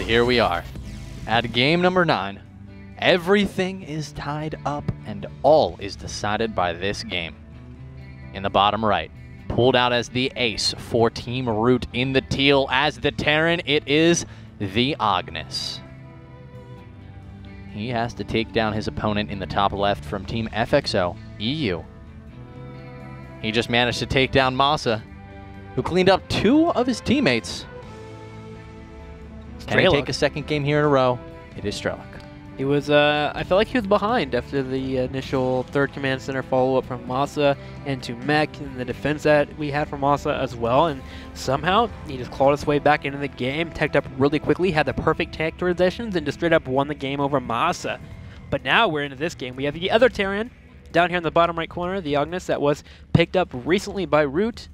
here we are at game number 9. Everything is tied up and all is decided by this game. In the bottom right, pulled out as the ace for Team Root in the teal. As the Terran, it is the Agnes. He has to take down his opponent in the top left from Team FXO, EU. He just managed to take down Masa, who cleaned up 2 of his teammates. Can he take a second game here in a row? It is Strelok. He was, I felt like he was behind after the initial third command center follow-up from Masa into Mech and the defense that we had from Masa as well. And somehow he just clawed his way back into the game, teched up really quickly, had the perfect tech transitions, and just straight up won the game over Masa. But now we're into this game. We have the other Terran down here in the bottom right corner, the Agnes, that was picked up recently by Root.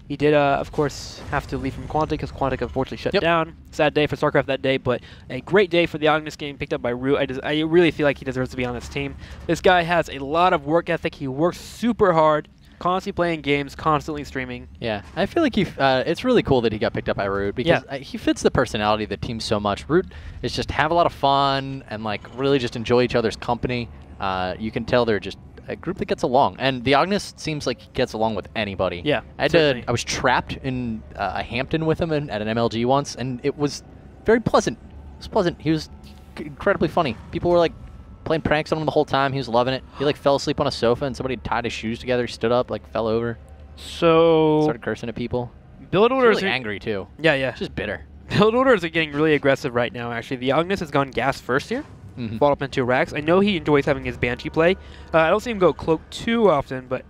He did, of course, have to leave from Quantic because Quantic unfortunately shut down. Sad day for StarCraft that day, but a great day for the Agnes game picked up by Root. I really feel like he deserves to be on this team. This guy has a lot of work ethic. He works super hard, constantly playing games, constantly streaming. Yeah, I feel like it's really cool that he got picked up by Root because he fits the personality of the team so much. Root is just have a lot of fun and like really just enjoy each other's company. You can tell they're just a group that gets along, and the Agnes seems like he gets along with anybody. Yeah, I was trapped in a Hampton with him at an MLG once, and it was very pleasant. It was pleasant. He was incredibly funny. People were like playing pranks on him the whole time. He was loving it. He like fell asleep on a sofa, and somebody tied his shoes together. He stood up, like fell over. So started cursing at people. Build orders really angry too. Yeah. Just bitter. Build orders are getting really aggressive right now. Actually, the Agnes has gone gas first here. Followed up into Rax. I know he enjoys having his Banshee play. I don't see him go Cloak too often, but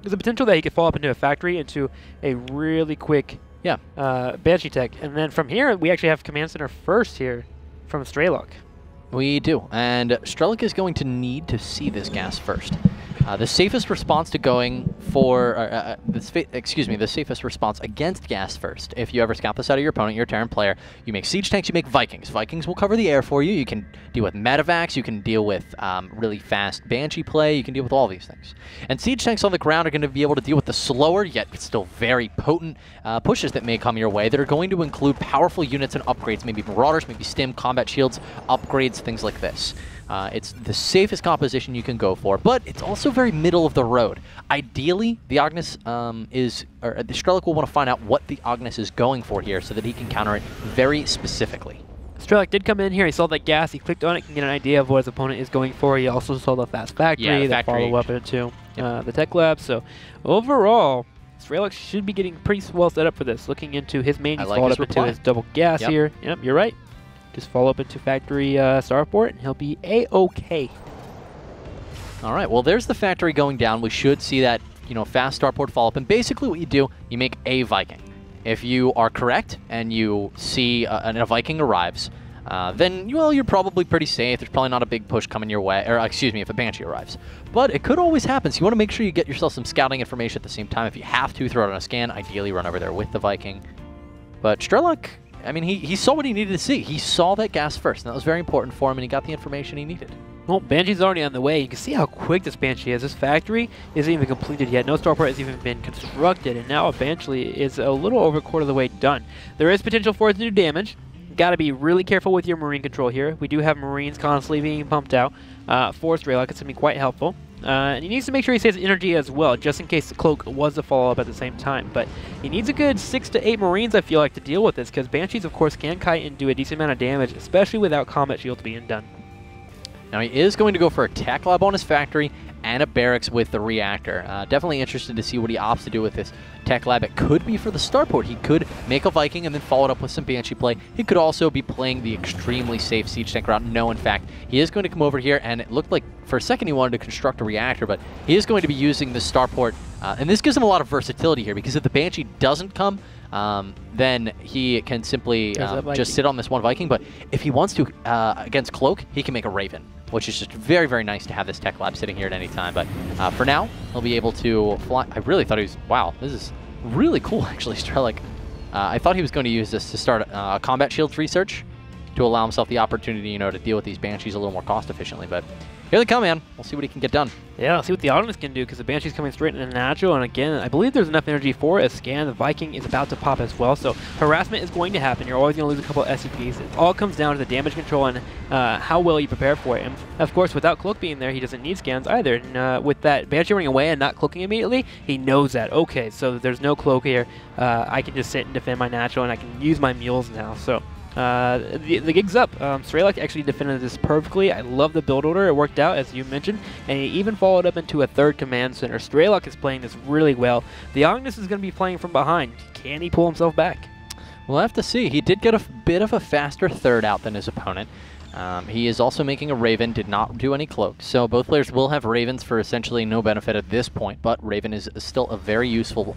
there's a potential that he could fall up into a Factory into a really quick Banshee tech. And then from here, we actually have Command Center first here from Strelok. We do, and Strelok is going to need to see this gas first. The safest response to going for, the safest response against gas first. If you ever scout this out of your opponent, you're a Terran player, you make siege tanks, you make Vikings. Vikings will cover the air for you. You can deal with medevacs, you can deal with really fast Banshee play, you can deal with all these things. And siege tanks on the ground are going to be able to deal with the slower, yet still very potent pushes that may come your way that are going to include powerful units and upgrades, maybe Marauders, maybe Stim, combat shields, upgrades, things like this. It's the safest composition you can go for, but it's also very middle of the road. Ideally, the Agnes the Strelok will want to find out what the Agnes is going for here so that he can counter it very specifically. Strelok did come in here, he saw that gas, he clicked on it, can get an idea of what his opponent is going for. He also saw the fast factory, the follow up into the tech lab. So overall, Strelok should be getting pretty well set up for this. Looking into his main, he's followed up into his double gas here. Yep, you're right. Just follow up into factory starport, and he'll be A-OK. All right, well, there's the factory going down. We should see that, fast starport follow up. And basically what you do, you make a Viking. If you are correct and you see a Viking arrives, then, you're probably pretty safe. There's probably not a big push coming your way, or excuse me, if a Banshee arrives. But it could always happen, so you want to make sure you get yourself some scouting information at the same time. If you have to, throw it on a scan. Ideally, run over there with the Viking. But Strelok, I mean, he saw what he needed to see. He saw that gas first, and that was very important for him, and he got the information he needed. Well, Banshee's already on the way. You can see how quick this Banshee is. This factory isn't even completed yet. No starport has even been constructed, and now a Banshee is a little over a quarter of the way done. There is potential for it to do damage. Got to be really careful with your Marine control here. We do have Marines constantly being pumped out for Strelok. It's going to be quite helpful. And he needs to make sure he saves energy as well, just in case the Cloak was a follow-up at the same time. But he needs a good 6 to 8 Marines, I feel like, to deal with this, because Banshees, of course, can kite and do a decent amount of damage, especially without combat shields being done. Now, he is going to go for a tech lab on his factory and a barracks with the reactor. Definitely interested to see what he opts to do with this tech lab. It could be for the starport. He could make a Viking and then follow it up with some Banshee play. He could also be playing the extremely safe siege tank route. No, in fact, he is going to come over here, and it looked like for a second he wanted to construct a reactor, but he is going to be using the starport. And this gives him a lot of versatility here, because if the Banshee doesn't come, then he can simply just sit on this one Viking. But if he wants to, against Cloak, he can make a Raven, which is just very, very nice to have this tech lab sitting here at any time. But for now, he'll be able to fly. I really thought he was, wow, this is really cool, actually, Strelok. I thought he was going to use this to start a combat shields research. to allow himself the opportunity, you know, to deal with these Banshees a little more cost efficiently. But here they come, man. We'll see what he can get done. Yeah, let's see what the Ognis can do, because the Banshee's coming straight into natural, and again, I believe there's enough energy for a scan. The Viking is about to pop as well, so harassment is going to happen. You're always going to lose a couple of SCPs. It all comes down to the damage control and how well you prepare for it. And of course, without Cloak being there, he doesn't need scans either. And with that Banshee running away and not cloaking immediately, he knows that. Okay, so there's no Cloak here. I can just sit and defend my natural, and I can use my mules now. So the gig's up. Strelok actually defended this perfectly. I love the build order. It worked out, as you mentioned, and he even followed up into a third command center. Strelok is playing this really well. The Ognis is going to be playing from behind. Can he pull himself back? We'll have to see. He did get a bit of a faster third out than his opponent. He is also making a Raven, did not do any cloaks. So both players will have Ravens for essentially no benefit at this point, but Raven is still a very useful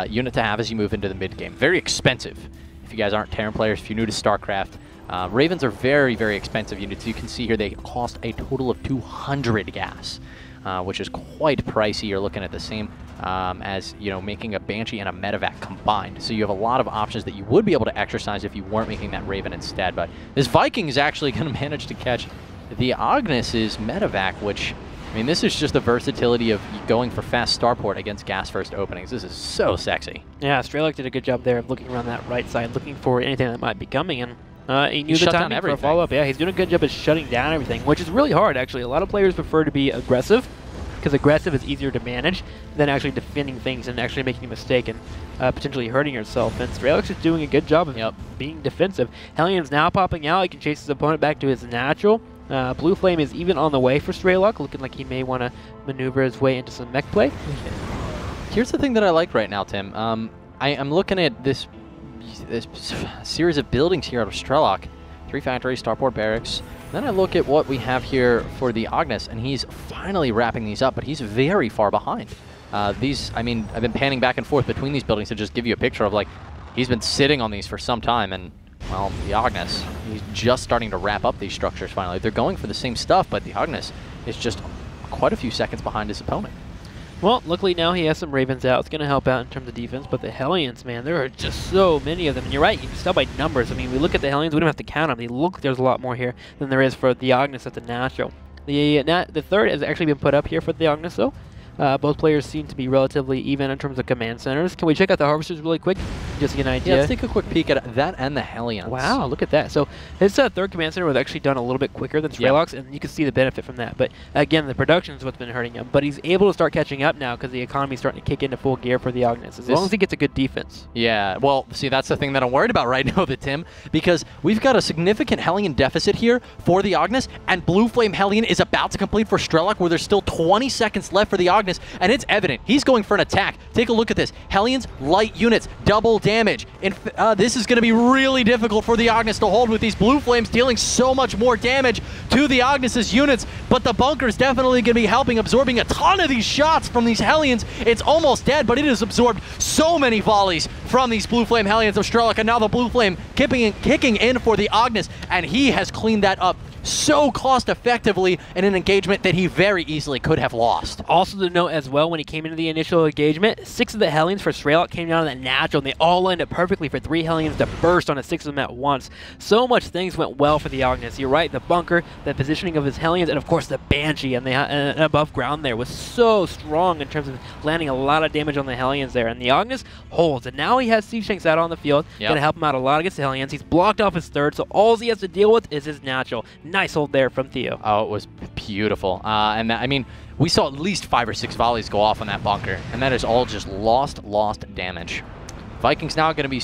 unit to have as you move into the mid game. Very expensive. If you guys aren't Terran players, if you're new to StarCraft, Ravens are very, very expensive units. You can see here they cost a total of 200 gas, which is quite pricey. You're looking at the same as, you know, making a Banshee and a Medevac combined. So you have a lot of options that you would be able to exercise if you weren't making that Raven instead. But this Viking is actually going to manage to catch the Agnes's Medevac, which, I mean, this is just the versatility of going for fast starport against gas first openings. This is so sexy. Yeah, Strelok did a good job there of looking around that right side, looking for anything that might be coming, and he knew the timing for a follow-up. Yeah, he's doing a good job of shutting down everything, which is really hard, actually. A lot of players prefer to be aggressive, because aggressive is easier to manage than actually defending things and actually making a mistake and potentially hurting yourself. And Strelok's just doing a good job of being defensive. Hellions now popping out. He can chase his opponent back to his natural. Blue Flame is even on the way for Strelok, looking like he may want to maneuver his way into some mech play. Here's the thing that I like right now, Tim. I'm looking at this series of buildings here out of Strelok. 3 factories, starport barracks. Then I look at what we have here for the Agnes, and he's finally wrapping these up, but he's very far behind. These, I mean, I've been panning back and forth between these buildings to just give you a picture of, like, he's been sitting on these for some time, and, well, the Agnes, he's just starting to wrap up these structures finally. They're going for the same stuff, but the Agnes is just quite a few seconds behind his opponent. Well, luckily now he has some Ravens out. It's going to help out in terms of defense, but the Hellions, man, there are just so many of them. And you're right, you can tell by numbers. I mean, we look at the Hellions, we don't have to count them. They look like there's a lot more here than there is for the Agnes at the natural. The third has actually been put up here for the Agnes, though. Both players seem to be relatively even in terms of command centers. Can we check out the Harvesters really quick, just to get an idea? Yeah, let's take a quick peek at that and the Hellions. Wow, look at that. So his third command center was actually done a little bit quicker than Strelok's, and you can see the benefit from that. But again, the production is what's been hurting him. But he's able to start catching up now because the economy is starting to kick into full gear for the Agnes, as long as he gets a good defense. Yeah, well, see, that's the thing that I'm worried about right now, Tim, because we've got a significant Hellion deficit here for the Agnes, and Blue Flame Hellion is about to complete for Strelok, where there's still 20 seconds left for the Agnes, and it's evident. He's going for an attack. Take a look at this. Hellions, light units, double damage. This is going to be really difficult for the Agnes to hold with these Blue Flames dealing so much more damage to the Agnes's units, but the bunker is definitely going to be helping, absorbing a ton of these shots from these Hellions. It's almost dead, but it has absorbed so many volleys from these Blue Flame Hellions of Strelok, and now the Blue Flame kicking in for the Agnes, and he has cleaned that up so cost-effectively in an engagement that he very easily could have lost. Also to note as well, when he came into the initial engagement, 6 of the Hellions for Strelok came down on that natural, and they all lined up perfectly for 3 Hellions to burst on 6 of them at once. So much things went well for the Agnes. You're right, the bunker, the positioning of his Hellions, and of course the Banshee and the above ground there was so strong in terms of landing a lot of damage on the Hellions there. And the Agnes holds, and now he has Siege Tanks out on the field, gonna help him out a lot against the Hellions. He's blocked off his third, so all he has to deal with is his natural. Nice hold there from Theo. Oh, it was beautiful. And that, I mean, we saw at least 5 or 6 volleys go off on that bunker, and that is all just lost damage. Vikings now going to be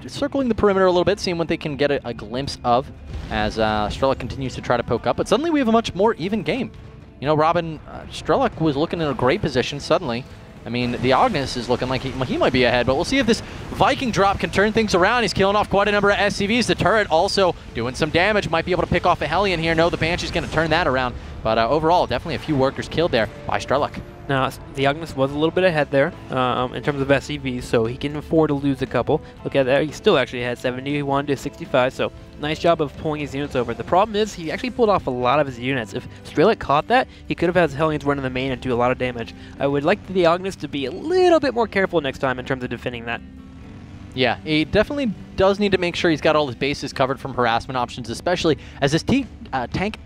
circling the perimeter a little bit, seeing what they can get a glimpse of as Strelok continues to try to poke up. But suddenly we have a much more even game. You know, Robin, Strelok was looking in a great position suddenly. I mean, the Agnes is looking like he might be ahead, but we'll see if this Viking drop can turn things around. He's killing off quite a number of SCVs. The turret also doing some damage. Might be able to pick off a Hellion here. No, the Banshee's going to turn that around. But overall, definitely a few workers killed there by Strelok. Now, the Agnes was a little bit ahead there in terms of SCVs, so he can afford to lose a couple. Look at that. He still actually had 71 to 65, so nice job of pulling his units over. The problem is he actually pulled off a lot of his units. If Strelok caught that, he could have had his Hellions run in the main and do a lot of damage. I would like the Agnes to be a little bit more careful next time in terms of defending that. Yeah, he definitely does need to make sure he's got all his bases covered from harassment options, especially as his tank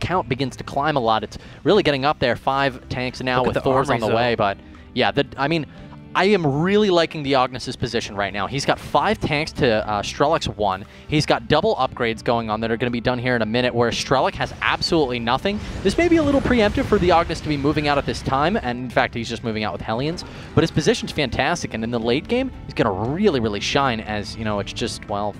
count begins to climb a lot. It's really getting up there. 5 tanks now with Thors on the way, but yeah, I mean, I am really liking the Agnes's position right now. He's got 5 tanks to Strelok's 1. He's got double upgrades going on that are going to be done here in a minute, where Strelok has absolutely nothing. This may be a little preemptive for the Agnes to be moving out at this time, and in fact, he's just moving out with Hellions. But his position's fantastic, and in the late game, he's going to really, really shine as, you know, it's just, well,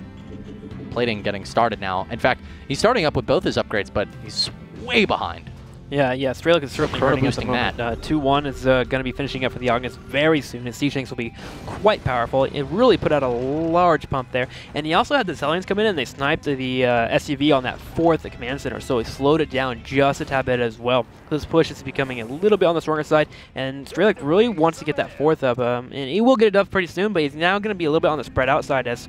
plating getting started now. In fact, he's starting up with both his upgrades, but he's way behind. Yeah, Strelok is certainly hurting at the moment. That. 2-1 is going to be finishing up for the Agnes very soon. His siege tanks will be quite powerful. It really put out a large pump there. And he also had the Hellions come in and they sniped the SUV on that 4th command center, so he slowed it down just a tad bit as well. This push is becoming a little bit on the stronger side, and Strelok really wants to get that 4th up. And he will get it up pretty soon, but he's now going to be a little bit on the spread outside as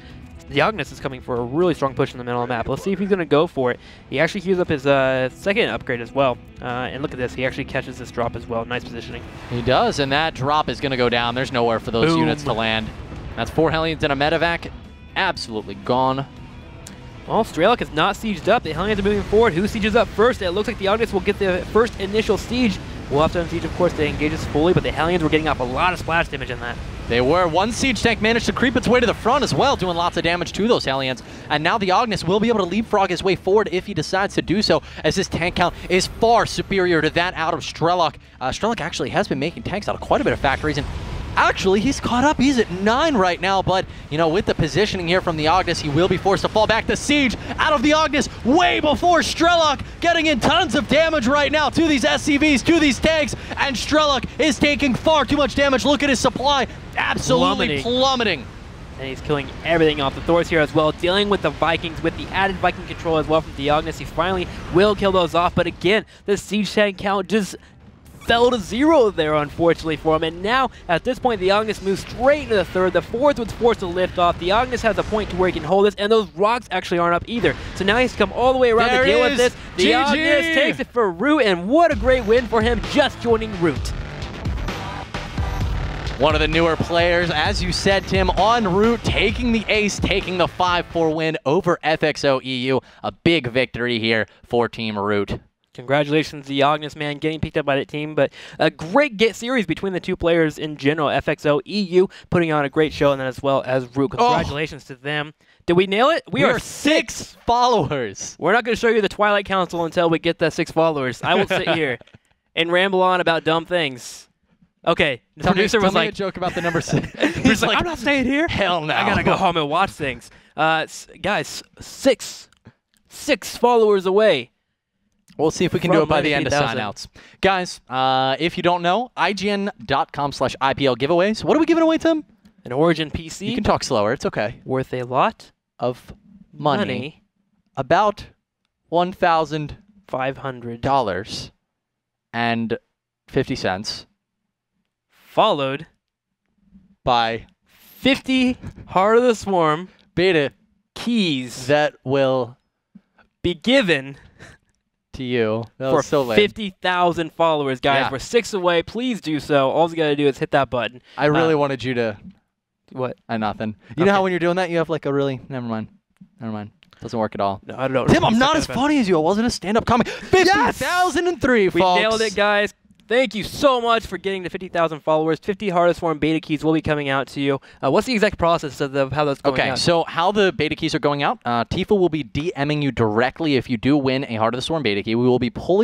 the Agnes is coming for a really strong push in the middle of the map. Let's see if he's going to go for it. He actually queues up his 2nd upgrade as well. And look at this. He actually catches this drop as well. Nice positioning. He does, and that drop is going to go down. There's nowhere for those units to land. That's 4 Hellions and a medevac. Absolutely gone. Well, Strelok is not sieged up. The Hellions are moving forward. Who sieges up first? It looks like the Agnes will get the first initial siege. We'll have to unsiege, of course, to engage us fully, but the Hellions were getting off a lot of splash damage in that. They were. 1 siege tank managed to creep its way to the front as well, doing lots of damage to those Hellions. And now the Agnes will be able to leapfrog his way forward if he decides to do so, as his tank count is far superior to that out of Strelok. Strelok actually has been making tanks out of quite a bit of factories, and actually, he's caught up. He's at 9 right now, but, you know, with the positioning here from the Agnes, he will be forced to fall back. The siege out of the Agnes way before Strelok, getting in tons of damage right now to these SCVs, to these tanks, and Strelok is taking far too much damage. Look at his supply, absolutely plummeting. And he's killing everything off the Thors here as well, dealing with the Vikings, with the added Viking control as well from the Agnes. He finally will kill those off, but again, the siege tank count just fell to 0 there, unfortunately, for him. And now, at this point, the Agnes moves straight into the 3rd. The 4th was forced to lift off. The Agnes has a point to where he can hold this, and those rocks actually aren't up either. So now he's come all the way around to deal with this. The Agnes takes it for Root, and what a great win for him, just joining Root. One of the newer players, as you said, Tim, en route, taking the ace, taking the 5-4 win over FXO EU. A big victory here for Team Root. Congratulations, the Agnes, man, getting picked up by that team, but a great series between the two players in general. FXO EU putting on a great show, and then as well as Root. Congratulations to them. Did we nail it? We are 6 followers. We're not going to show you the Twilight Council until we get the 6 followers. I will sit here and ramble on about dumb things. Okay, the producer was like, a joke about the number 6. He's like, I'm not staying here. Hell no. I gotta go home and watch things. Guys, 6 followers away. We'll see if we can do it by the end of sign-outs. Guys, if you don't know, IGN.com/IPL giveaways. What are we giving away, Tim? An Origin PC. You can talk slower. It's okay. Worth a lot of money. About $1,500 and 50 cents. Followed by 50 Heart of the Swarm beta keys that will be given to you for 50,000 followers, guys. Yeah. We're 6 away. Please do so. All you got to do is hit that button. I really wanted you to... What? Nothing. You know how when you're doing that, you have like a really... Never mind. Doesn't work at all. No, I don't know. Tim, I'm not as funny as you. I wasn't a stand-up comic. 50,003, folks. We nailed it, guys. Thank you so much for getting the 50,000 followers. 50 Hardest Form beta keys will be coming out to you. What's the exact process of how that's going out? Okay, so how the beta keys are going out, Tifa will be DMing you directly if you do win a Heart of the Storm beta key. We will be pulling